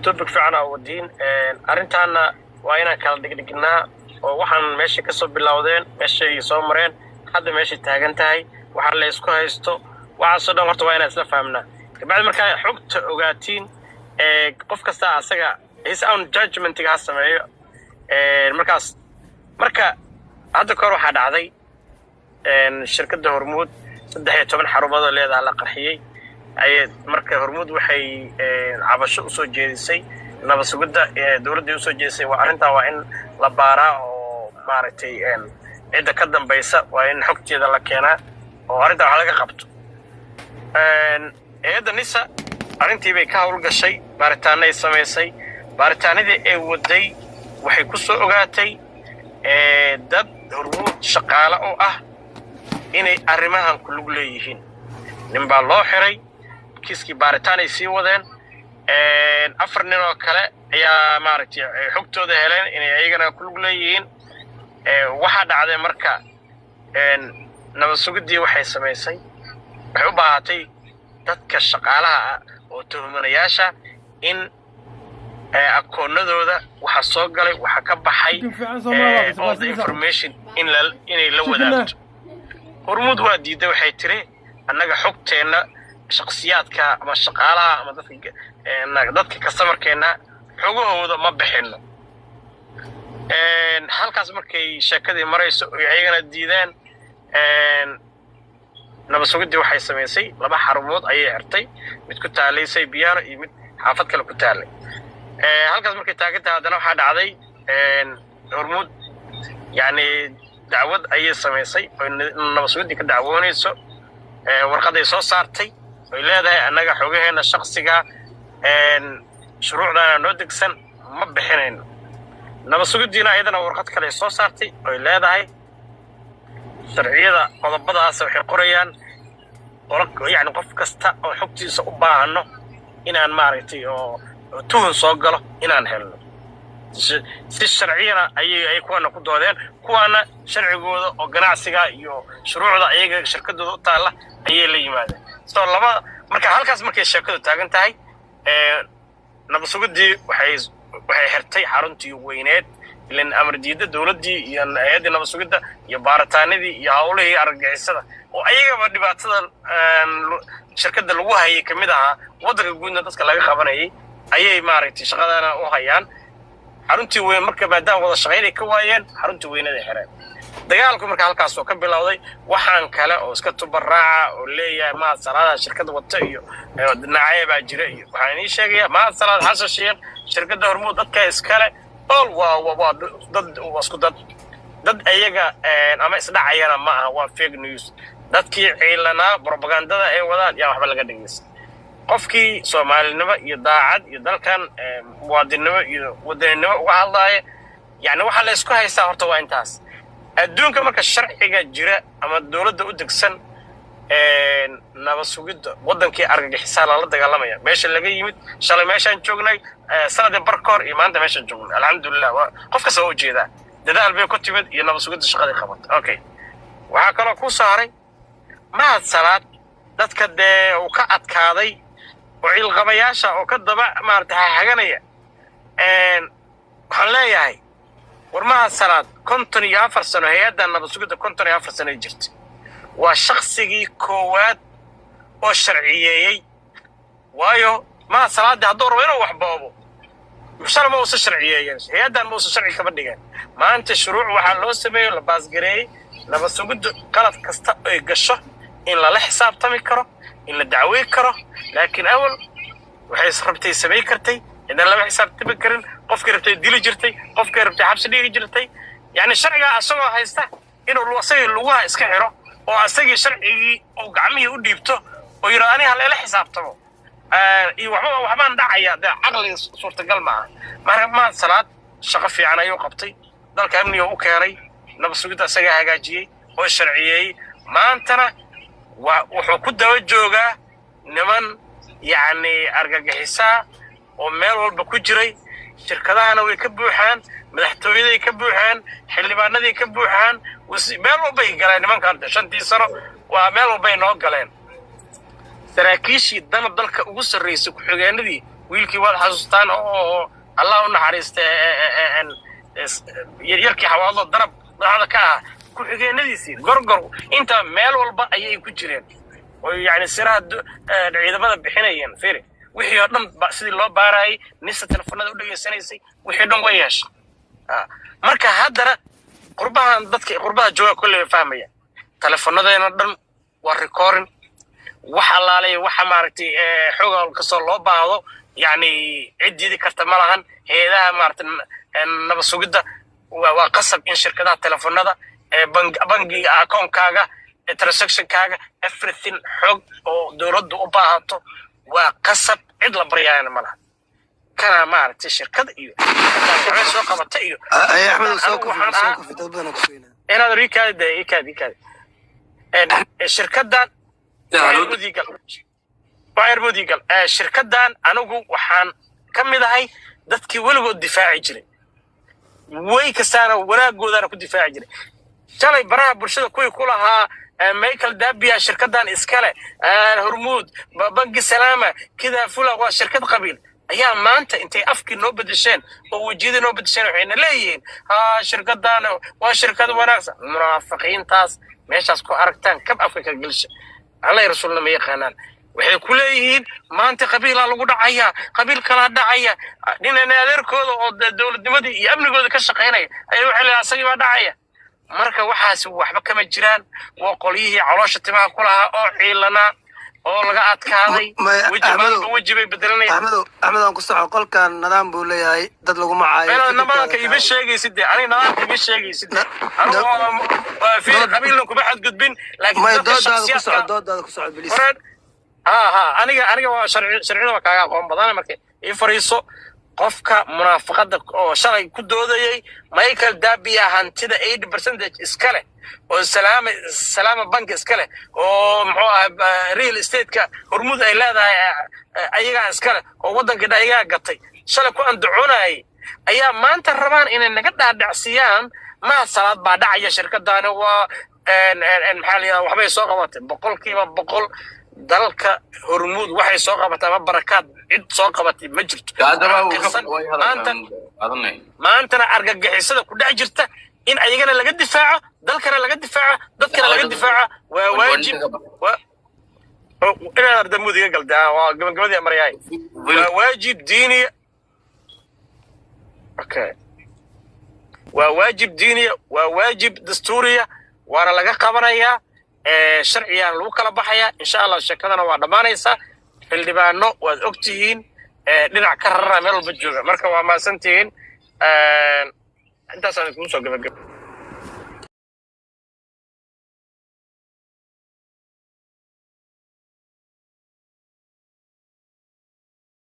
topic fiican oo wadiin arintaana waa inaan kala dhigdhignaa oo waxaan meesha ka soo bilowdeen meesha ay soo mareen hadda meesha taagan tahay waxa la isku haysto waxa soo dhan horta waa inaan isla fahamnaa kabacdi markaa xogta ogaatiin qof kasta asaga his own judgment ga sameeyo marka hadda kor waxa dhacday shirkadda Hormuud 13 xarumood oo leedahay la qarxiyay ay marka Hormuud waxay cabasho u soo jeedisay nabad sugidda dawladda u soo jeedisay waa arinta waa in la baaraa oo maaragtay cida ka dambaysa waa in xogteeda la keenaa oo arinta waxa laga qabto eedan nisa arintii bay ka hawlgashay baaritaanay sameysay baaritaanadii ay waday waxay ku soo ogaatay dad Hormuud shaqaale oo ah inay arrimahan ku lug leeyihiin nin baa loo xiray kiiskii baaritaanay sii wadeen afar nin oo kale ayaa maaragtay xogtooda heleen inay ayagana ku lug leeyihiin waxa dhacday marka nabad sugidii waxay sameysay waxay u baahatay dadka shaqaalaha oo tuhmanayaasha in akoonadooda waxa soo galay waxa ka baxay all the information inay la wadaagto Hormuud waa diiday waxay tiri annaga xogteena shakhsiyaadka ama shaqaalaha ama dadka customerkeena xogahooda ma bixino halkaas markay sheekadii marayso ayagana diideen nabad sugidii waxay sameysay laba xarumood ayay xirtay mid ku taaleysay Biyaano iyo mid xaafad kale ku taalay halkaas markay taagantahay hadana waxa dhacday Hormuud yani dacwad ayay sameysay oo nabad sugidii ka dacwoonayso warqaday soo saartay way leedahay annaga xogaheena shakhsiga shuruucdana noo degsan ma bixinayno nabad sugidiina ayadana warqad kale soo saartay way leedahay sharciyada qodobadaas waxay qorayaan yani qof kasta oo xogtiisa u baahano inaan maaragtay oo tuhun soo galo inaan helno si sharciyana ay kuwana ku doodeen kuwana sharcigooda oo ganacsiga iyo shuruucda ayaga shirkadooda u taala ayay la yimaadeen soo laba marka halkaas markay sheekadu taagan tahay nabad sugidii waxay xirtay xaruntii weyneed ilan amar diida dawladdii iyo hay'adda nabad sugidda iyo baaritaanadii iyo hawlihii argagixisada oo ayagaba dhibaatada shirkadda lagu hayay kamid ahaa waddanka guudna dadka laga qabanayay ayay maaragtay shaqadana u hayaan xaruntii weyn marka maadaama wada shaqaynay ka waayeen xaruntii weynada xireen dagaalku marka halkaas oo ka bilowday waxaan kale oo iska tubaraaca oo leeyahay ma salaada shirkadda wata iyo dhinacyo baa jira iyo waxaan ii sheegayaa ma salaad xasan sheekh shirkadda Hormuud dadka iskale waa dad wasku dad ayaga ama isdhacayana ma aha waa fake news dadkii ciilana propagandada ay wadaan yaa waxba laga dhigaysan qofkii Soomaalinimo iyo daacad iyo dalkan muwaadinimo iyo wadaninimo uga hadlaya yani waxa la isku haystaa horta waa intaas adduunka marka sharciga jira ama dawladda u degsan nabad sugidda wadankii argagixisada la dagaalamaya meesha laga yimid shalay meeshan joognay sanad barkoor iyo maanta meeshan joognay alxamdulillah qof kasta oo jeeda dadaal bay ku timid iyo nabad sugidda shaqada qabatay okay waxa kale ku saaray mahad salaad dadka uu ka adkaaday oo cilqabayaasha oo ka daba maartay haganaya waxaan leeyahay war mahad salaad 54 sano hay'adda nabad sugidda 54 sano jirtay waa shakhsigii koowaad oo sharciyeeyay waayo mahad salaad hadduu rabo inuu wax boobo mushar ma uusan sharciyeeyeen hay'addan ma uusan sharci kama dhigeen maanta shuruuc waxaa loo sameeyo la baasgareeyay nabad sugidda qalad kasta ay gasho in la xisaabtami karo in la dacweey karo laakiin awal waxay rabtay sameey kartay inaan la xisaabtami karin qofkii rabtay dili jirtay qofkii rabtay xabsi dhigi jirtay yani sharciga asagoo haysta inuu asagii lugaha iska xiro oo asagii sharcigii oo gacmihii u dhiibto oo yiraahdo hal la xisaabtamo iyo waxbaan dhacaya aqli suurtagal ma aha marka ma salaad shaqo fiican ayuu qabtay dalka amniga u keenay nabad sugidda asaga hagaajiyay oo sharciyeeyay maantana wuxuu ku daba joogaa niman yani argagixisa oo meel walba ku jiray shirkadahana way ka buuxaan madaxtooyaday ka buuxaan xildhibaanadii ka buuxaan meel walba ay galeen nimankan 5 sano waa meel walba ay noo galeen saraakiishii dalka ugu sarreysay ku xigeenadii wiilkii waad xasuustaan oo allah u naxariista yarkii xawaado darab madaxda ka ah ku xigeenadiisii gorgor inta meel walba ayay ku jireen oo yani siraha ciidamada bixinayeen fiiri wixii oo dhan sidii loo baarayay nisa telefoonada u dhageysanaysay wixii dhan way yeeshay marka haddana qurbaha jooga kulley fahmaya telefoonadeenna dhan waa recording wax allaalay waxa maaragtay xoog kasoo loo baahdo yani ciddii karta ma lahan heedaha maaragtay nabad sugidda waa qasab in shirkadaha telefoonada bangiga akoonkaaga transactionkaaga everything xoog oo dowladdu u baahato waa qasab cid la baryaayana ma laha kana maaragtay shirkada iyo soo qabata iyo axmed soo kufay dad badan ku sugayna inaad rikaadi shirkadan mudigal shirkadan anigu waxaan ka mid ahay dadkii weligood difaaci jiray way kastaana wanaagoodana ku difaaci jiray shalay baraha bulshada kuwii ku lahaa michael dabia shirkadan iskale hormuud bangi salaama kida fula waa shirkad qabiil ayaa maanta intay afkii noo bedesheen oo wejiyadii noo bedesheen waxayna leeyihiin shirkadan waa shirkad wanaagsan munaafiqiintaas meeshaas ku aragtaan kab afka ka gelsha allah rasuulna ma yaqaanaan waxay ku leeyihiin maanta qabiilaa lagu dhacaya qabiil kala dhacaya ninana adeerkooda oo dowladnimadii iyo amnigooda ka shaqaynaya ayay waxay leeyihiin asagii baa dhacaya marka waxaasi waxba kama jiraan waa qolyihii caloosha timaha ku lahaa oo ciilanaa oo laga adkaaday weji bay bedelanayaan axmed aan ku soco qolkan nidaam buu leeyahay dad lagu macaayo nidaamka ima sheegaysid aniga nidaamka ima sheegaysid anigu qabiilna kuma xadgudbin laakiin doodaada ku soco bilis aniga waa sharciyada waa kaaga aqoon badan marka ii fariiso qofka munaafaqada oo shalay ku doodayay michael dabia hantida 80% iskale oo salaama bank iskale oo muxuu ahaa real estate-ka hormuud ay leedahay ayagaa iskale oo waddanka ayagaa gatay shalay ku andacoonayay ayaa maanta rabaan inay naga dhaadhacsiyaan ma salaad baa dhacaya shirkadaani waa maxaa la yidhahdaa waxbay soo qabatay 100% dalka hormuud waxay soo qabatay ama barakaad cid soo qabatay ma jirto maantana argagixisada ku dhex jirta in ayagana laga difaaco dalkana laga difaaco dadkana laga difaaco waa waajib inaan ardamudiga galdaa waa gabagabadii maryahay waa waajib diiniya waa waajib diiniya waa waajib dastuuriya waana laga qabanayaa sharciyan lagu kala baxaya insha Allah shakadana waa dhamaanaysa xildhibaano waad ogtihiin dhinac ka rarana meel walba jooga marka waa maasantihiin intaas aan ku soo gabagab